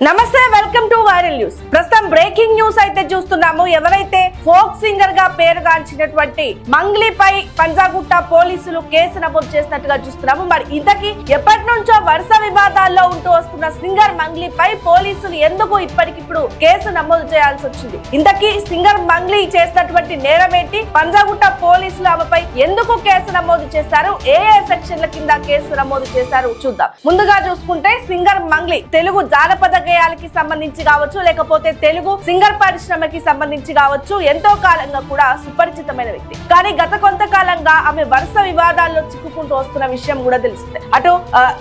నమస్తే, welcome to viral news. ప్రస్తుతం breaking news అయితే చూస్తున్నాము. ఎవరైతే ఫోక్ సింగర్ గా పేరుగాంచినటువంటి మంగ్లీపై పంజాగుట్ట పోలీసులు కేసు నమోదు చేసినట్టుగా చూస్తున్నాము. మరి ఇంతకీ ఎప్పటి నుంచో వరుస వివాదాల్లో ఉంటూ వస్తున్న సింగర్ మంగ్లీపై పోలీసులు ఎందుకు ఇప్పటికిప్పుడు కేసు నమోదు చేయాల్సి వచ్చింది? ఇంతకీ సింగర్ మంగ్లీ చేసినటువంటి నేరం ఏంటి? పంజాగుట్ట పోలీసులు ఆమెపై ఎందుకు కేసు నమోదు చేశారు? ఏ సెక్షన్ల కింద కేసు నమోదు చేశారు చూద్దాం. ముందుగా చూసుకుంటే సింగర్ మంగ్లీ తెలుగు జానపద గేయాలకి సంబంధించి కావచ్చు, లేకపోతే తెలుగు సింగర్ పరిశ్రమకి సంబంధించి కావచ్చు, ఎంతో కాలంగా కూడా సుపరిచితమైన వ్యక్తి. కానీ గత కొంతకాలంగా ఆమె వరుస వివాదాల్లో చిక్కుకుంటూ వస్తున్న విషయం కూడా తెలిసిందే. అటు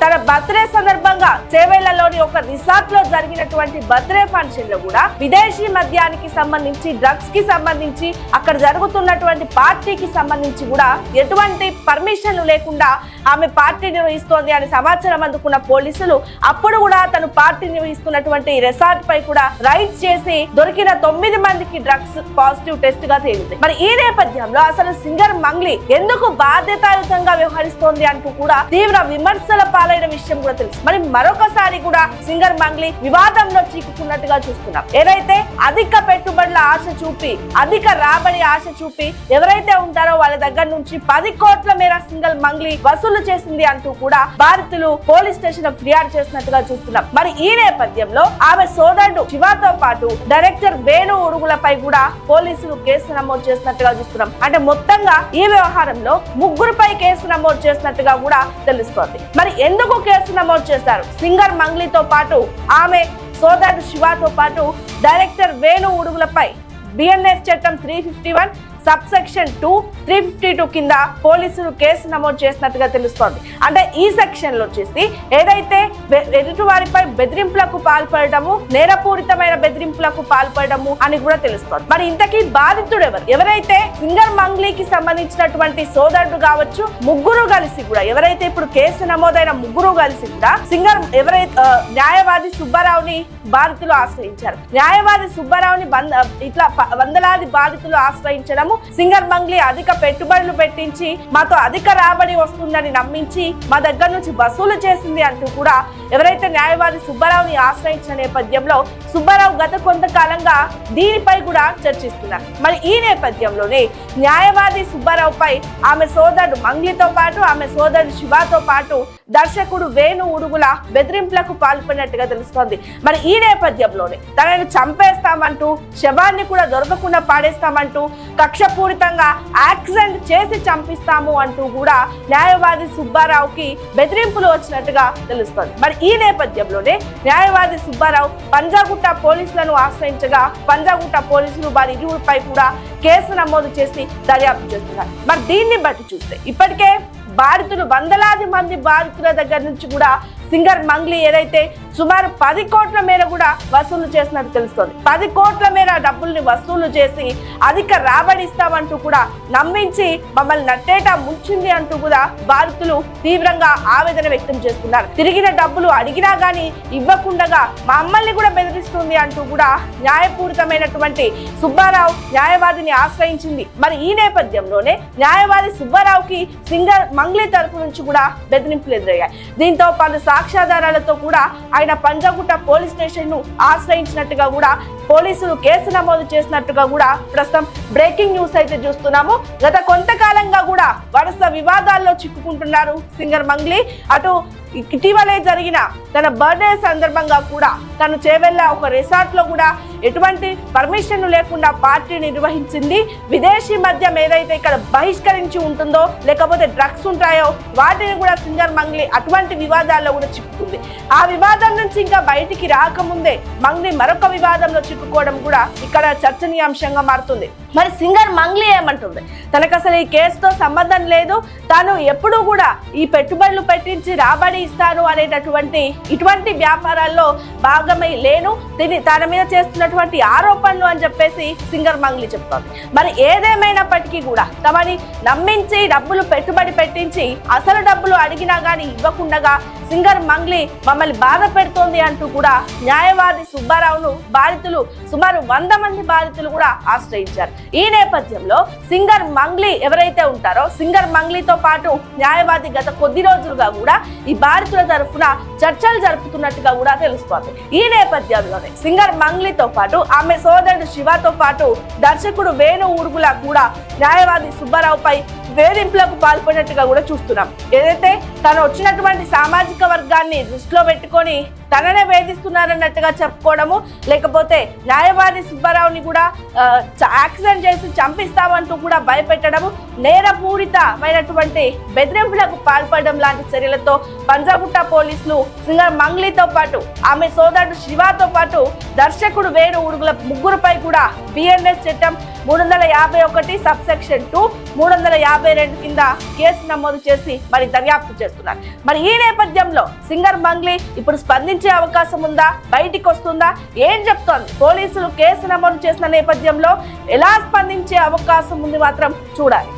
తన బర్త్డే సందర్భంగా చేవేళ్లలోని ఒక రిసార్ట్ లో జరిగినటువంటి బర్త్డే ఫంక్షన్ లో కూడా విదేశీ మద్యానికి సంబంధించి, డ్రగ్స్ కి సంబంధించి, అక్కడ జరుగుతున్నటువంటి పార్టీకి సంబంధించి కూడా ఎటువంటి పర్మిషన్లు లేకుండా ఆమె పార్టీ నిర్వహిస్తోంది అని సమాచారం అందుకున్న పోలీసులు అప్పుడు కూడా తను పార్టీ నిర్వహిస్తున్నటువంటి రిసార్ట్ పై కూడా రైడ్స్ చేసి దొరికిన 9 మందికి డ్రగ్స్ పాజిటివ్ టెస్ట్ గా తేలింది. మరి ఈ నేపథ్యంలో అసలు సింగర్ మంగ్లీ ఎందుకు బాధ్యతాయుతంగా వ్యవహరిస్తోంది అంటూ కూడా తీవ్ర విమర్శల పాలైన విషయం కూడా తెలుసు. మరి మరొకసారి కూడా సింగర్ మంగ్లీ వివాదంలో చిక్కుకున్నట్టుగా చూస్తున్నాం. ఏదైతే అధిక పెట్టుబడుల ఆశ చూపి, అధిక రాబడి ఆశ చూపి ఎవరైతే ఉంటారో వాళ్ళ దగ్గర నుంచి 10 కోట్ల మేర సింగర్ మంగ్లీ వసూలు చేసింది అంటూ కూడా బాధితులు పోలీస్ స్టేషన్ ఫిర్యాదు చేసినట్టుగా చూస్తున్నాం. మరి ఈ నేపథ్యంలో ఆమె సోదరుడు శివతో పాటు డైరెక్టర్ వేణు ఉడుగులపై కూడా పోలీసులు కేసు నమోదు చేసినట్టుగా చూస్తున్నాం. అంటే మొత్తంగా ఈ వ్యవహారంలో ముగ్గురుపై కేసు నమోదు చేసినట్టుగా కూడా తెలుస్తోంది. మరి ఎందుకు కేసు నమోదు చేశారు? సింగర్ మంగ్లీతో పాటు ఆమె సోదరుడు శివతో పాటు డైరెక్టర్ వేణు ఉడుగులపై బిఎన్ఎస్ చట్టం 351 సబ్సెక్షన్ 2, 352 కింద పోలీసులు కేసు నమోదు చేసినట్టుగా తెలుస్తోంది. అంటే ఈ సెక్షన్ లో వచ్చేసి ఏదైతే ఎదుటి వారిపై బెదిరింపులకు పాల్పడము, నేరపూరితమైన బెదిరింపులకు పాల్పడము అని కూడా తెలుస్తోంది. మరి ఇంతకీ బాధితుడు ఎవరు? ఎవరైతే సింగర్ మంగ్లీకి సంబంధించినటువంటి సోదరుడు కావచ్చు, ముగ్గురు కలిసి కూడా, ఎవరైతే ఇప్పుడు కేసు నమోదైన ముగ్గురు కలిసి కూడా సింగర్ ఎవరైతే న్యాయవాది సుబ్బారావుని బాధితులు ఆశ్రయించారు. న్యాయవాది సుబ్బారావుని ఇట్లా వందలాది బాధితులు ఆశ్రయించడము, సింగర్ మంగ్లీ అధిక పెట్టుబడులు పెట్టించి మాతో అధిక రాబడి వస్తుందని నమ్మించి మా దగ్గర నుంచి వసూలు చేసింది అంటూ కూడా ఎవరైతే న్యాయవాది సుబ్బారావుని ఆశ్రయించిన నేపథ్యంలో సుబ్బారావు గత కొంతకాలంగా దీనిపై కూడా చర్చిస్తున్నారు. మరి ఈ నేపథ్యంలోనే న్యాయవాది సుబ్బారావుపై ఆమె సోదరుడు మంగ్లీతో పాటు, ఆమె సోదరుడు శివతో పాటు దర్శకుడు వేణు ఉడుగుల బెదిరింపులకు పాల్పడినట్టుగా తెలుస్తోంది. మరి ఈ నేపథ్యంలోనే తనను చంపేస్తామంటూ, శవాన్ని కూడా దొరకకుండా పాడేస్తామంటూ, కక్షపూరితంగా యాక్సిడెంట్ చేసి చంపిస్తాము అంటూ కూడా న్యాయవాది సుబ్బారావుకి బెదిరింపులు వచ్చినట్టుగా తెలుస్తోంది. మరి ఈ నేపథ్యంలోనే న్యాయవాది సుబ్బారావు పంజాగుట్ట పోలీసులను ఆశ్రయించగా పంజాగుట్ట పోలీసులు వారి ఇరువురిపై కూడా కేసు నమోదు చేసి దర్యాప్తు చేస్తున్నారు. మరి దీన్ని బట్టి చూస్తే ఇప్పటికే బాధితులు, వందలాది మంది బాధితుల దగ్గర నుంచి కూడా సింగర్ మంగ్లీ ఏదైతే సుమారు 10 కోట్ల మేర కూడా వసూలు చేసినట్టు తెలుస్తోంది. 10 కోట్ల మేర డబ్బుల్ని వసూలు చేసి అధిక రాబడిస్తామంటూ కూడా నమ్మించి మమ్మల్ని నట్టేటా ముంచింది అంటూ కూడా బాధితులు తీవ్రంగా ఆవేదన వ్యక్తం చేస్తున్నారు. తిరిగిన డబ్బులు అడిగినా గానీ ఇవ్వకుండా మమ్మల్ని కూడా బెదిరిస్తుంది అంటూ కూడా న్యాయపూరితమైనటువంటి సుబ్బారావు న్యాయవాదిని ఆశ్రయించింది. మరి ఈ నేపథ్యంలోనే న్యాయవాది సుబ్బారావుకి సింగర్ మంగ్లీ తరపు నుంచి కూడా బెదిరింపులు ఎదురయ్యాయి. దీంతో పాటు సాక్ష్యాధారాలతో కూడా ఆయన పంజాగుట్ట పోలీస్ స్టేషన్ ను ఆశ్రయించినట్టుగా కూడా పోలీసులు కేసు నమోదు చేసినట్టుగా కూడా ప్రస్తుతం బ్రేకింగ్ న్యూస్ అయితే చూస్తున్నాము. గత కొంతకాలంగా కూడా వరుస వివాదాల్లో చిక్కుకుంటున్నారు సింగర్ మంగ్లీ. అటు ఇటీవలే జరిగిన తన బర్త్డే సందర్భంగా కూడా తను చేవెళ్ళ ఒక రిసార్ట్ లో కూడా ఎటువంటి పర్మిషన్ లేకుండా పార్టీ నిర్వహించింది. విదేశీ మద్యం ఏదైతే ఇక్కడ బహిష్కరించి ఉంటుందో, లేకపోతే డ్రగ్స్ ఉంటాయో వాటిని కూడా సింగర్ మంగ్లీ అటువంటి వివాదాల్లో కూడా చిక్కుకుంది. ఆ వివాదం నుంచి ఇంకా బయటికి రాకముందే మంగ్లీ మరొక వివాదంలో చిక్కుకోవడం కూడా ఇక్కడ చర్చనీయాంశంగా మారుతుంది. మరి సింగర్ మంగ్లీ ఏమంటుంది? తనకు అసలు ఈ కేసుతో సంబంధం లేదు, తాను ఎప్పుడూ కూడా ఈ పెట్టుబడులు పెట్టించి రాబడి ఇస్తాను అనేటటువంటి ఇటువంటి వ్యాపారాల్లో భాగమై లేను, తన మీద చేస్తున్నటువంటి ఆరోపణలు అని చెప్పేసి సింగర్ మంగ్లీ చెప్తోంది. మరి ఏదేమైనప్పటికీ కూడా తమని నమ్మించి డబ్బులు పెట్టుబడి పెట్టించి అసలు డబ్బులు అడిగినా గానీ ఇవ్వకుండా సింగర్ మంగ్లీ మమ్మల్ని బాధ పెడుతోంది అంటూ కూడా న్యాయవాది సుబ్బారావును బాధితులు సుమారు 100 మంది బాధితులు కూడా ఆశ్రయించారు. ఈ నేపథ్యంలో సింగర్ మంగ్లీ ఎవరైతే ఉంటారో సింగర్ మంగ్లీతో పాటు న్యాయవాది గత కొద్ది రోజులుగా కూడా ఈ బాధితుల తరఫున చర్చలు జరుపుతున్నట్టుగా కూడా తెలుస్తోంది. ఈ నేపథ్యంలోనే సింగర్ మంగ్లీతో పాటు ఆమె సోదరుడు శివతో పాటు దర్శకుడు వేణు ఊరుగుల కూడా న్యాయవాది సుబ్బారావుపై వేధింపులకు పాల్పడినట్టుగా కూడా చూస్తున్నాం. ఏదైతే తను వచ్చినటువంటి సామాజిక వర్గాన్ని దృష్టిలో పెట్టుకొని తననే వేధిస్తున్నారన్నట్టుగా చెప్పుకోవడము, లేకపోతే న్యాయవాది సుబ్బారావుని కూడా యాక్సిడెంట్ చేసి చంపిస్తామంటూ కూడా భయపెట్టడము, నేరపూరితమైనటువంటి బెదిరింపులకు పాల్పడడం లాంటి చర్యలతో పంజాగుట్ట పోలీసులు సింగర్ మంగ్లీతో పాటు ఆమె సోదరుడు శివతో పాటు దర్శకుడు వేణు ఊరుగుల ముగ్గురుపై కూడా బిఎన్ఎస్ చట్టం 351 సబ్సెక్షన్ 2 352 కింద కేసు నమోదు చేసి మరి దర్యాప్తు చేస్తున్నారు. మరి ఈ నేపథ్యంలో సింగర్ మంగ్లీ ఇప్పుడు స్పందించే అవకాశం ఉందా, బయటికి వస్తుందా, ఏం చెప్తోంది? పోలీసులు కేసు నమోదు చేసిన నేపథ్యంలో ఎలా స్పందించే అవకాశం ఉంది మాత్రం చూడాలి.